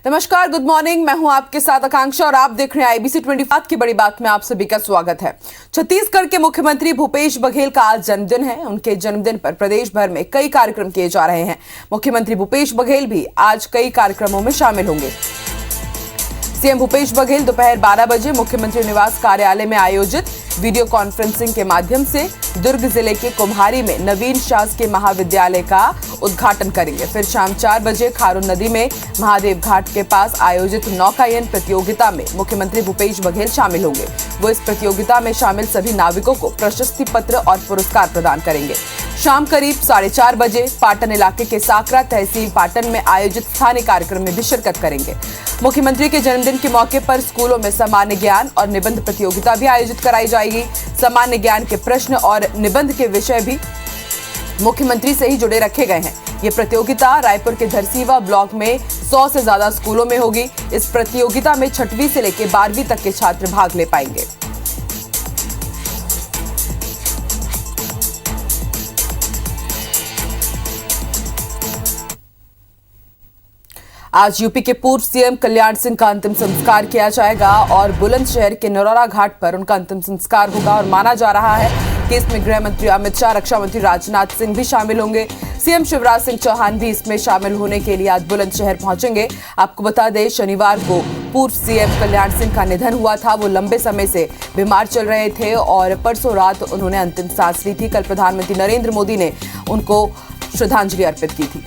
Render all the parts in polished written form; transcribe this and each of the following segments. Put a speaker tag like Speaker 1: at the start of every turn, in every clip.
Speaker 1: नमस्कार, good morning. मैं हूं आपके साथ आकांक्षा और आप देख रहे हैं IBC 25 की बड़ी बात में आप सभी का स्वागत है। छत्तीसगढ़ के मुख्यमंत्री भूपेश बघेल का आज जन्मदिन है। उनके जन्मदिन पर प्रदेश भर में कई कार्यक्रम किए जा रहे हैं। मुख्यमंत्री भूपेश बघेल भी आज कई कार्यक्रमों में शामिल होंगे। सीएम भूपेश बघेल दोपहर 12 बजे मुख्यमंत्री निवास कार्यालय में आयोजित वीडियो कॉन्फ्रेंसिंग के माध्यम से दुर्ग जिले के कुम्हारी में नवीन शासकीय महाविद्यालय का उद्घाटन करेंगे। फिर शाम 4 बजे खारून नदी में महादेव घाट के पास आयोजित नौकायन प्रतियोगिता में मुख्यमंत्री भूपेश बघेल शामिल होंगे। वो इस प्रतियोगिता में शामिल सभी नाविकों को प्रशस्ति पत्र और पुरस्कार प्रदान करेंगे। शाम करीब 4:30 बजे पाटन इलाके के साकरा तहसील पाटन में आयोजित स्थानीय कार्यक्रम में भी शिरकत करेंगे। मुख्यमंत्री के जन्मदिन के मौके पर स्कूलों में सामान्य ज्ञान और निबंध प्रतियोगिता भी आयोजित कराई जाएगी। सामान्य ज्ञान के प्रश्न और निबंध के विषय भी मुख्यमंत्री से ही जुड़े रखे गए हैं। ये प्रतियोगिता रायपुर के धरसीवा ब्लॉक में 100 से ज्यादा स्कूलों में होगी। इस प्रतियोगिता में 6वीं से लेकर 12वीं तक के छात्र भाग ले पाएंगे। आज यूपी के पूर्व सीएम कल्याण सिंह का अंतिम संस्कार किया जाएगा और बुलंदशहर के नरौरा घाट पर उनका अंतिम संस्कार होगा। और माना जा रहा है कि इसमें गृह मंत्री अमित शाह, रक्षा मंत्री राजनाथ सिंह भी शामिल होंगे। सीएम शिवराज सिंह चौहान भी इसमें शामिल होने के लिए आज बुलंदशहर पहुंचेंगे। आपको बता दें, शनिवार को पूर्व सीएम कल्याण सिंह का निधन हुआ था। वो लंबे समय से बीमार चल रहे थे और परसों रात उन्होंने अंतिम सांस ली थी। कल प्रधानमंत्री नरेंद्र मोदी ने उनको श्रद्धांजलि अर्पित की थी।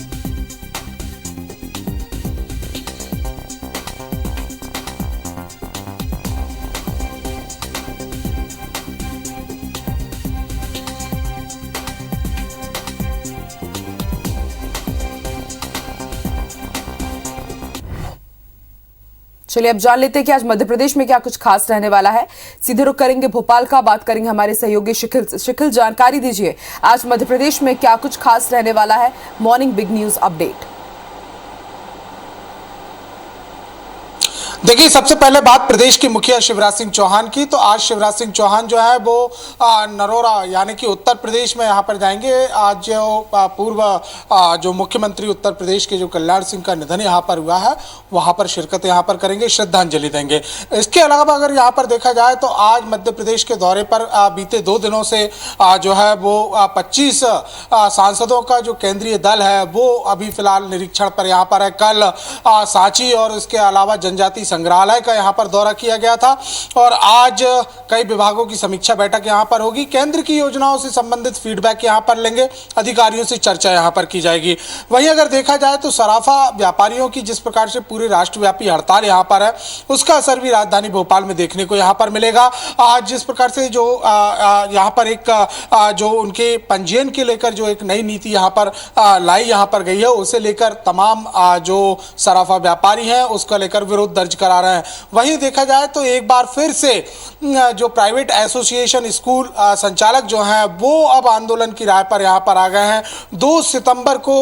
Speaker 1: चलिए अब जान लेते हैं कि आज मध्य प्रदेश में क्या कुछ खास रहने वाला है। सीधे रुख करेंगे भोपाल का, बात करेंगे हमारे सहयोगी शिखिल। जानकारी दीजिए, आज मध्य प्रदेश में क्या कुछ खास रहने वाला है। Morning big news update.
Speaker 2: देखिए, सबसे पहले बात प्रदेश के मुखिया शिवराज सिंह चौहान की। तो आज शिवराज सिंह चौहान जो है वो नरौरा यानी कि उत्तर प्रदेश में यहाँ पर जाएंगे। आज जो पूर्व जो मुख्यमंत्री उत्तर प्रदेश के जो कल्याण सिंह का निधन यहाँ पर हुआ है, वहाँ पर शिरकत यहाँ पर करेंगे, श्रद्धांजलि देंगे। इसके अलावा अगर यहाँ पर देखा जाए तो आज मध्य प्रदेश के दौरे पर बीते 2 दिनों से जो है वो 25 सांसदों का जो केंद्रीय दल है वो अभी फिलहाल निरीक्षण पर यहाँ पर है। कल सांची और इसके अलावा जनजाति संग्रहालय का यहां पर दौरा किया गया था और आज कई विभागों की समीक्षा बैठक यहां पर होगी। केंद्र की योजनाओं से संबंधित फीडबैक यहां पर लेंगे, अधिकारियों से चर्चा यहां पर की जाएगी। वहीं अगर देखा जाए तो सराफा व्यापारियों की जिस प्रकार से पूरे राष्ट्रव्यापी हड़ताल यहां पर है, उसका असर भी राजधानी भोपाल में देखने को यहां पर मिलेगा। आज जिस प्रकार से जो यहां पर एक जो उनके पंजीयन के लेकर जो एक नई नीति यहां पर लाई यहां पर गई है, उसे लेकर तमाम जो सराफा व्यापारी हैं उसका लेकर विरोध दर्ज करा रहे हैं। वहीं देखा जाए तो एक बार फिर से जो प्राइवेट एसोसिएशन स्कूल संचालक जो हैं वो अब आंदोलन की राह पर यहां पर आ गए हैं। 2 सितंबर को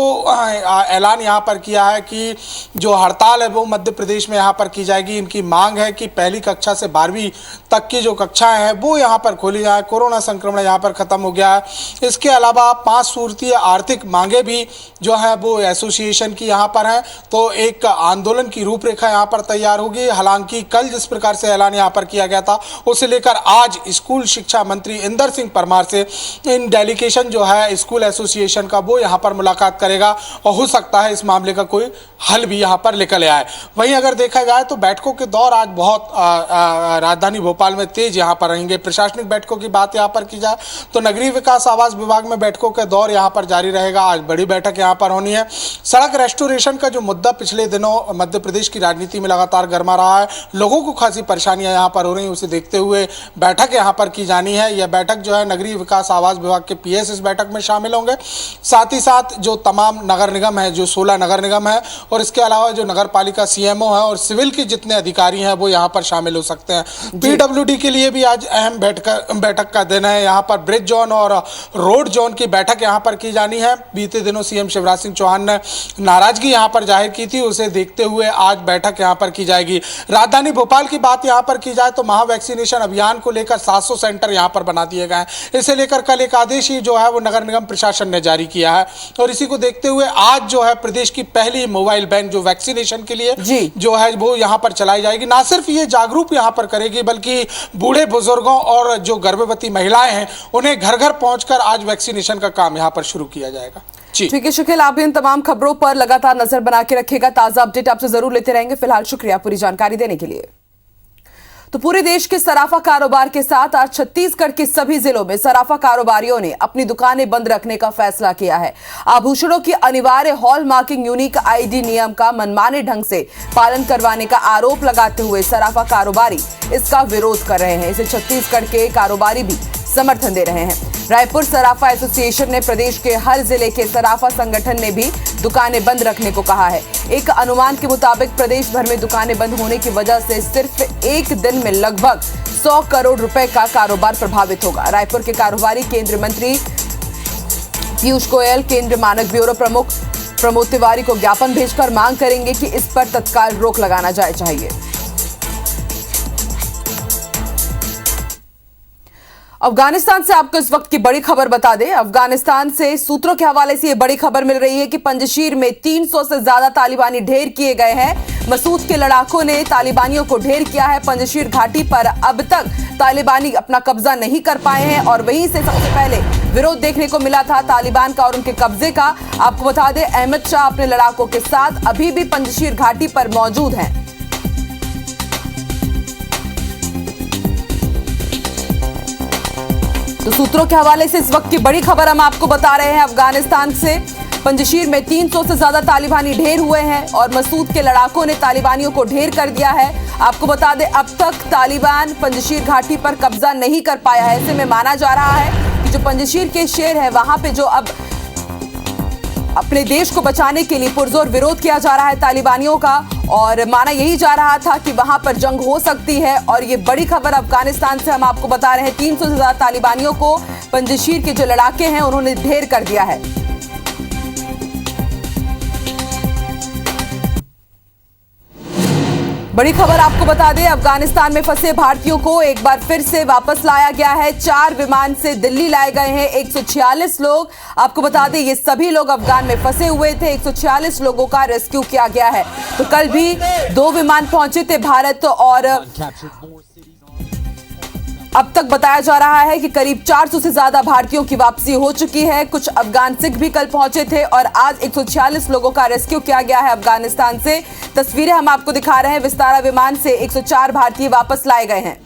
Speaker 2: ऐलान यहां पर किया है कि जो हड़ताल है वो मध्य प्रदेश में यहां पर की जाएगी। इनकी मांग है कि पहली कक्षा से 12वीं तक की जो कक्षाएं हैं वो यहां पर खोली जाए। कोरोना संक्रमण यहां पर खत्म हो गया है। इसके अलावा 5 सूत्रीय आर्थिक मांगे भी जो है वो एसोसिएशन की यहां पर हैं। तो एक आंदोलन की रूपरेखा यहां पर तैयार होगी। हालांकि कल जिस प्रकार से ऐलान यहां पर किया गया था, उसे लेकर आज स्कूल शिक्षा मंत्री इंदर सिंह परमार से इन डेलीगेशन जो है स्कूल एसोसिएशन का वो यहां पर मुलाकात करेगा और हो सकता है इस मामले का कोई हल भी यहां पर निकल आए। वहीं अगर देखा जाए तो बैठकों के दौर आज बहुत राजधानी भोपाल में तेज यहां पर रहेंगे। प्रशासनिक बैठकों की बात यहां पर की जाए तो नगरीय विकास आवास विभाग में बैठकों का दौर यहां पर जारी रहेगा। आज बड़ी बैठक यहां पर होनी है। सड़क रेस्टोरेशन का जो मुद्दा पिछले दिनों मध्य प्रदेश की राजनीति में लगातार गर्मा रहा है, लोगों को खासी परेशानियां यहां पर हो रही हैं, उसे देखते हुए बैठक यहां पर की जानी है। यह बैठक जो है नगरीय विकास आवास विभाग के पीएस इस बैठक में शामिल होंगे। साथ ही साथ जो तमाम नगर निगम है, जो 16 नगर निगम है और इसके अलावा जो नगर पालिका सीएमओ है और सिविल के जितने अधिकारी हैं वो यहां पर शामिल हो सकते हैं। पीडब्ल्यूडी के लिए भी आज अहम बैठक का दिन है। यहां पर ब्रिज जोन और रोड जोन की बैठक यहां पर की जानी है। बीते दिनों सीएम शिवराज सिंह चौहान ने नाराजगी यहां पर जाहिर की थी, उसे देखते हुए आज बैठक यहां पर की जाएगी। जाएगी। राजधानी भोपाल की बात यहाँ पर की जाए तो महा वैक्सीनेशन अभियान को लेकर 700 सेंटर यहाँ पर बना दिए गए हैं। इसे लेकर कल एक आदेश ही जो है वो नगर निगम प्रशासन ने जारी किया है और इसी को देखते हुए आज जो है प्रदेश की पहली मोबाइल वैन जो वैक्सीनेशन के लिए जो है वो यहाँ पर चलाई जाएगी। ना सिर्फ ये जागरूक यहाँ पर करेगी बल्कि बूढ़े बुजुर्गों और जो गर्भवती महिलाएं हैं उन्हें घर घर पहुंचकर आज वैक्सीनेशन का काम यहाँ पर शुरू किया जाएगा।
Speaker 1: ठीक है शकील, आप इन तमाम खबरों पर लगातार नजर बना के रखिएगा, ताजा अपडेट आपसे जरूर लेते रहेंगे। फिलहाल शुक्रिया पूरी जानकारी देने के लिए। तो पूरे देश के सराफा कारोबार के साथ आज छत्तीसगढ़ के सभी जिलों में सराफा कारोबारियों ने अपनी दुकानें बंद रखने का फैसला किया है। आभूषणों की अनिवार्य हॉल मार्किंग यूनिक आईडी नियम का मनमाने ढंग से पालन करवाने का आरोप लगाते हुए सराफा कारोबारी इसका विरोध कर रहे हैं। इसे छत्तीसगढ़ के कारोबारी भी समर्थन दे रहे हैं। रायपुर सराफा एसोसिएशन ने प्रदेश के हर जिले के सराफा संगठन ने भी दुकानें बंद रखने को कहा है। एक अनुमान के मुताबिक प्रदेश भर में दुकानें बंद होने की वजह से सिर्फ एक दिन में लगभग 100 करोड़ रुपए का कारोबार प्रभावित होगा। रायपुर के कारोबारी केंद्रीय मंत्री पीयूष गोयल, केंद्रीय मानक ब्यूरो प्रमुख प्रमोद तिवारी को ज्ञापन भेजकर मांग करेंगे कि इस पर तत्काल रोक लगाना चाहिए। अफगानिस्तान से आपको इस वक्त की बड़ी खबर बता दें। अफगानिस्तान से सूत्रों के हवाले से यह बड़ी खबर मिल रही है कि पंजशीर में 300 से ज्यादा तालिबानी ढेर किए गए हैं। मसूद के लड़ाकों ने तालिबानियों को ढेर किया है। पंजशीर घाटी पर अब तक तालिबानी अपना कब्जा नहीं कर पाए हैं और वहीं से सबसे पहले विरोध देखने को मिला था तालिबान का और उनके कब्जे का। आपको बता दें अहमद शाह अपने लड़ाकों के साथ अभी भी पंजशीर घाटी पर मौजूद हैं। तो सूत्रों के हवाले से इस वक्त की बड़ी खबर हम आपको बता रहे हैं। अफगानिस्तान से पंजशीर में 300 से ज्यादा तालिबानी ढेर हुए हैं और मसूद के लड़ाकों ने तालिबानियों को ढेर कर दिया है। आपको बता दें अब तक तालिबान पंजशीर घाटी पर कब्जा नहीं कर पाया है। ऐसे में माना जा रहा है कि जो पंजशीर के शेर है वहां पे जो अब अपने देश को बचाने के लिए पुरजोर विरोध किया जा रहा है तालिबानियों का और माना यही जा रहा था कि वहां पर जंग हो सकती है। और ये बड़ी खबर अफगानिस्तान से हम आपको बता रहे हैं। 300 से ज्यादा तालिबानियों को पंजशीर के जो लड़ाके हैं उन्होंने ढेर कर दिया है। बड़ी खबर आपको बता दें, अफगानिस्तान में फंसे भारतीयों को एक बार फिर से वापस लाया गया है। 4 विमान से दिल्ली लाए गए हैं 146 लोग। आपको बता दें ये सभी लोग अफगान में फंसे हुए थे। 146 लोगों का रेस्क्यू किया गया है। तो कल भी 2 विमान पहुंचे थे भारत और अब तक बताया जा रहा है कि करीब 400 से ज्यादा भारतीयों की वापसी हो चुकी है। कुछ अफगान सिख भी कल पहुंचे थे और आज 146 लोगों का रेस्क्यू किया गया है अफगानिस्तान से। तस्वीरें हम आपको दिखा रहे हैं। विस्तारा विमान से 104 भारतीय वापस लाए गए हैं।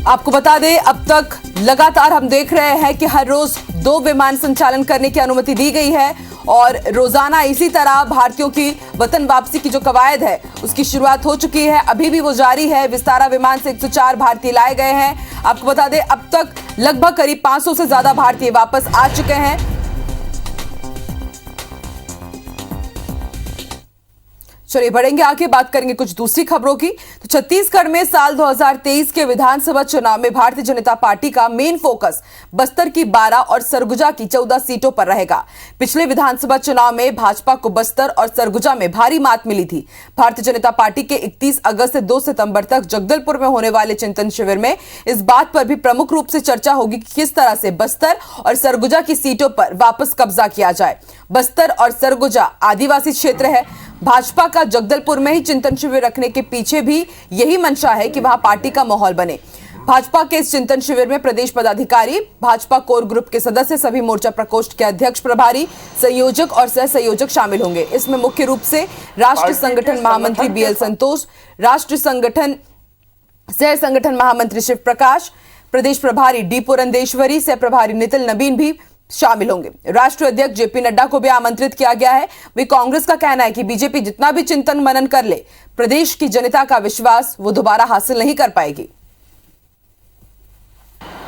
Speaker 1: आपको बता दें अब तक लगातार हम देख रहे हैं कि हर रोज 2 विमान संचालन करने की अनुमति दी गई है और रोजाना इसी तरह भारतीयों की वतन वापसी की जो कवायद है उसकी शुरुआत हो चुकी है। अभी भी वो जारी है। विस्तारा विमान से 104 भारतीय लाए गए हैं। आपको बता दें अब तक लगभग करीब 500 से ज्यादा भारतीय वापस आ चुके हैं। चलिए बढ़ेंगे आगे, बात करेंगे कुछ दूसरी खबरों की। तो छत्तीसगढ़ में साल 2023 के विधानसभा चुनाव में भारतीय जनता पार्टी का मेन फोकस बस्तर की 12 और सरगुजा की 14 सीटों पर रहेगा। पिछले विधानसभा चुनाव में भाजपा को बस्तर और सरगुजा में भारी मात मिली थी। भारतीय जनता पार्टी के 31 अगस्त से 2 सितंबर तक जगदलपुर में होने वाले चिंतन शिविर में इस बात पर भी प्रमुख रूप से चर्चा होगी कि किस तरह से बस्तर और सरगुजा की सीटों पर वापस कब्जा किया जाए। बस्तर और सरगुजा आदिवासी क्षेत्र है। भाजपा का जगदलपुर में ही चिंतन शिविर रखने के पीछे भी यही मंशा है कि वहां पार्टी का माहौल बने। भाजपा के इस चिंतन शिविर में प्रदेश पदाधिकारी, भाजपा कोर ग्रुप के सदस्य, सभी मोर्चा प्रकोष्ठ के अध्यक्ष, प्रभारी, संयोजक और सह संयोजक शामिल होंगे। इसमें मुख्य रूप से राष्ट्रीय संगठन महामंत्री बीएल संतोष, राष्ट्रीय संगठन सह संगठन महामंत्री शिव प्रकाश, प्रदेश प्रभारी डी पुरंदेश्वरी, सह प्रभारी नितिन नबीन भी शामिल होंगे। राष्ट्रीय अध्यक्ष जेपी नड्डा को भी आमंत्रित किया गया है। वही कांग्रेस का कहना है कि बीजेपी जितना भी चिंतन मनन कर ले, प्रदेश की जनता का विश्वास वो दोबारा हासिल नहीं कर पाएगी।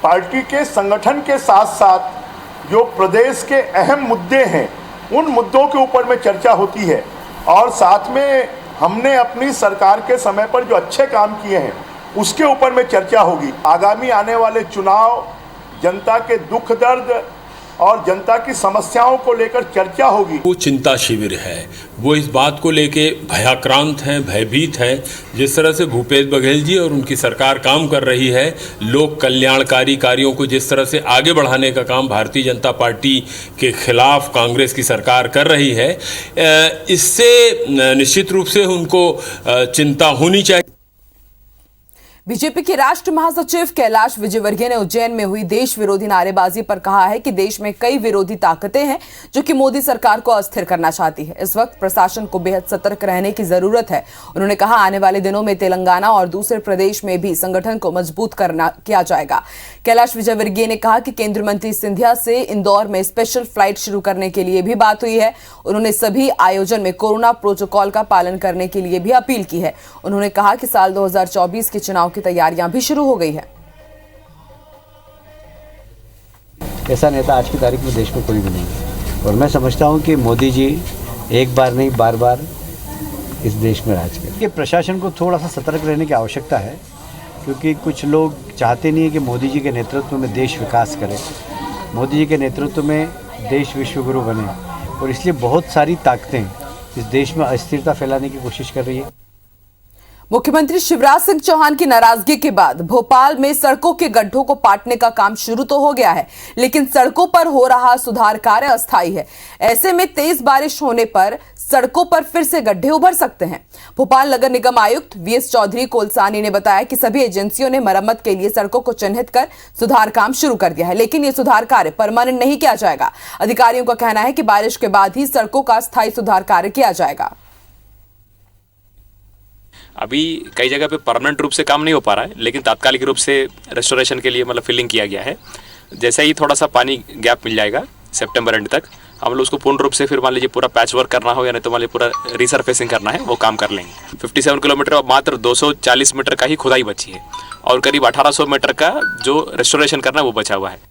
Speaker 3: पार्टी के संगठन के साथ साथ जो प्रदेश के अहम मुद्दे हैं उन मुद्दों के ऊपर में चर्चा होती है और साथ में हमने अपनी सरकार के समय पर जो अच्छे काम किए हैं उसके ऊपर में चर्चा होगी। आगामी आने वाले चुनाव जनता के दुख दर्द और जनता की समस्याओं को लेकर चर्चा होगी।
Speaker 4: वो चिंता शिविर है, वो इस बात को लेके भयाक्रांत हैं, भयभीत हैं। जिस तरह से भूपेश बघेल जी और उनकी सरकार काम कर रही है, लोक कल्याणकारी कार्यों को जिस तरह से आगे बढ़ाने का काम भारतीय जनता पार्टी के खिलाफ कांग्रेस की सरकार कर रही है, इससे निश्चित रूप से उनको चिंता होनी चाहिए।
Speaker 1: बीजेपी के राष्ट्रीय महासचिव कैलाश विजयवर्गीय ने उज्जैन में हुई देश विरोधी नारेबाजी पर कहा है कि देश में कई विरोधी ताकतें हैं जो कि मोदी सरकार को अस्थिर करना चाहती है। इस वक्त प्रशासन को बेहद सतर्क रहने की जरूरत है। उन्होंने कहा आने वाले दिनों में तेलंगाना और दूसरे प्रदेश में भी संगठन को मजबूत किया जाएगा। कैलाश विजयवर्गीय ने कहा कि केंद्रीय मंत्री सिंधिया से इंदौर में स्पेशल फ्लाइट शुरू करने के लिए भी बात हुई है। उन्होंने सभी आयोजन में कोरोना प्रोटोकॉल का पालन करने के लिए भी अपील की है। उन्होंने कहा कि साल 2024 के चुनाव की तैयारियां भी शुरू हो गई है।
Speaker 5: ऐसा नेता आज की तारीख में देश में कोई भी नहीं है और मैं समझता हूं कि मोदी जी एक बार नहीं बार बार इस देश में राज करें। कि प्रशासन को थोड़ा सा सतर्क रहने की आवश्यकता है क्योंकि कुछ लोग चाहते नहीं है कि मोदी जी के नेतृत्व में देश विकास करे, मोदी जी के नेतृत्व में देश विश्वगुरु बने और इसलिए बहुत सारी ताकतें इस देश में अस्थिरता फैलाने की कोशिश कर रही है।
Speaker 1: मुख्यमंत्री शिवराज सिंह चौहान की नाराजगी के बाद भोपाल में सड़कों के गड्ढों को पाटने का काम शुरू तो हो गया है, लेकिन सड़कों पर हो रहा सुधार कार्य अस्थायी है। ऐसे में तेज बारिश होने पर सड़कों पर फिर से गड्ढे उभर सकते हैं। भोपाल नगर निगम आयुक्त वीएस चौधरी कोलसानी ने बताया कि सभी एजेंसियों ने मरम्मत के लिए सड़कों को चिन्हित कर सुधार काम शुरू कर दिया है, लेकिन ये सुधार कार्य परमानेंट नहीं किया जाएगा। अधिकारियों का कहना है कि बारिश के बाद ही सड़कों का स्थायी सुधार कार्य किया जाएगा।
Speaker 6: अभी कई जगह पे परमानेंट रूप से काम नहीं हो पा रहा है, लेकिन तात्कालिक रूप से रेस्टोरेशन के लिए मतलब फिलिंग किया गया है। जैसे ही थोड़ा सा पानी गैप मिल जाएगा सितंबर एंड तक, हम लोग उसको पूर्ण रूप से फिर मान लीजिए पूरा पैच वर्क करना हो या नहीं तो मान लीजिए पूरा रिसरफेसिंग करना है, वो काम कर लेंगे। 57 किलोमीटर और मात्र 240 मीटर का ही खुदाई बची है और करीब 1800 मीटर का जो रेस्टोरेशन करना है वो बचा हुआ है।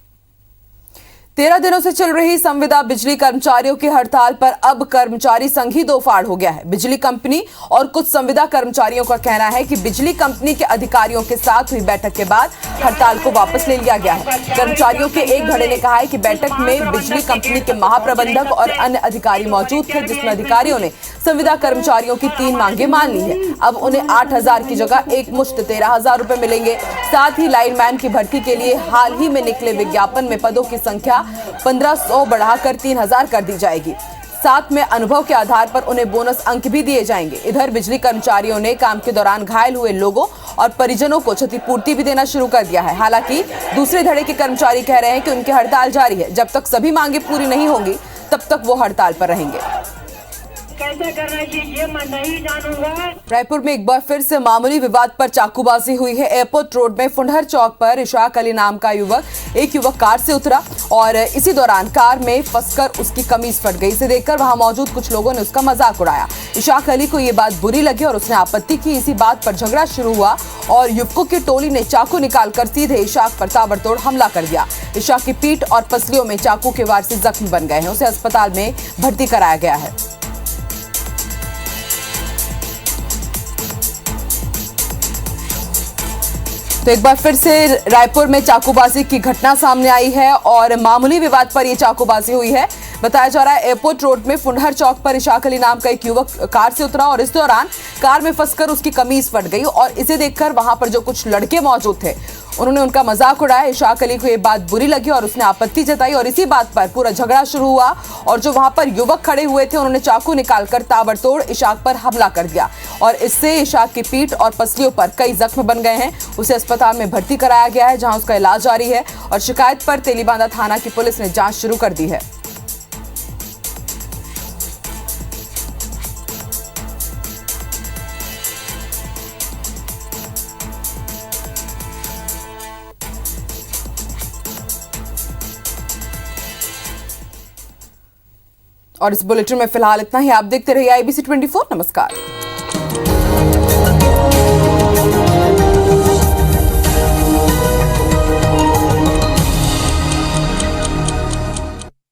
Speaker 1: 13 दिनों से चल रही संविदा बिजली कर्मचारियों की हड़ताल पर अब कर्मचारी संघ ही दो फाड़ हो गया है। बिजली कंपनी और कुछ संविदा कर्मचारियों का कहना है कि बिजली कंपनी के अधिकारियों के साथ हुई बैठक के बाद हड़ताल को वापस ले लिया गया है। कर्मचारियों के एक धड़े ने कहा है कि बैठक में बिजली कंपनी के महाप्रबंधक और अन्य अधिकारी मौजूद थे, जिसमें अधिकारियों ने संविदा कर्मचारियों की 3 मांगे मान ली है। अब उन्हें 8,000 की जगह एक मुश्त 13,000 रुपए मिलेंगे। साथ ही लाइनमैन की भर्ती के लिए हाल ही में निकले विज्ञापन में पदों की संख्या 1500 बढ़ाकर 3,000 कर दी जाएगी। साथ में अनुभव के आधार पर उन्हें बोनस अंक भी दिए जाएंगे। इधर बिजली कर्मचारियों ने काम के दौरान घायल हुए लोगों और परिजनों को क्षतिपूर्ति भी देना शुरू कर दिया है। हालांकि दूसरे धड़े के कर्मचारी कह रहे हैं कि उनकी हड़ताल जारी है। जब तक सभी मांगे पूरी नहीं होंगी तब तक वो हड़ताल पर रहेंगे।
Speaker 7: कैसे करना चाहिए मैं नहीं जानूंगा।
Speaker 1: रायपुर में एक बार फिर से मामूली विवाद पर चाकूबाजी हुई है। एयरपोर्ट रोड में फुंडहर चौक पर इशाक अली नाम का एक युवक कार से उतरा और इसी दौरान कार में फंसकर उसकी कमीज फट गई। इसे देखकर वहां मौजूद कुछ लोगों ने उसका मजाक उड़ाया। इशाक अली को ये बात बुरी लगी और उसने आपत्ति की। इसी बात पर झगड़ा शुरू हुआ और युवकों की टोली ने चाकू निकालकर सीधे इशाक पर ताबड़तोड़ हमला कर दिया। इशाक की पीठ और पसलियों में चाकू के वार से जख्म बन गए हैं। उसे अस्पताल में भर्ती कराया गया है। तो एक बार फिर से रायपुर में चाकूबाजी की घटना सामने आई है और मामूली विवाद पर यह चाकूबाजी हुई है। बताया जा रहा है एयरपोर्ट रोड में फुंडहर चौक पर इशाक अली नाम का एक युवक कार से उतरा और इस दौरान कार में फंसकर उसकी कमीज फट गई और इसे देखकर वहां पर जो कुछ लड़के मौजूद थे उन्होंने उनका मजाक उड़ाया। इशाक अली को यह बात बुरी लगी और उसने आपत्ति जताई और इसी बात पर पूरा झगड़ा शुरू हुआ और जो वहां पर युवक खड़े हुए थे उन्होंने चाकू निकालकर ताबड़तोड़ इशाक पर हमला कर दिया और इससे इशाक की पीठ और पसलियों पर कई जख्म बन गए हैं। उसे अस्पताल में भर्ती कराया गया है जहां उसका इलाज जारी है और शिकायत पर तेलीबांधा थाना की पुलिस ने जांच शुरू कर दी है। और इस बुलेटिन में फिलहाल इतना ही। आप देखते रहिए IBC 24। नमस्कार।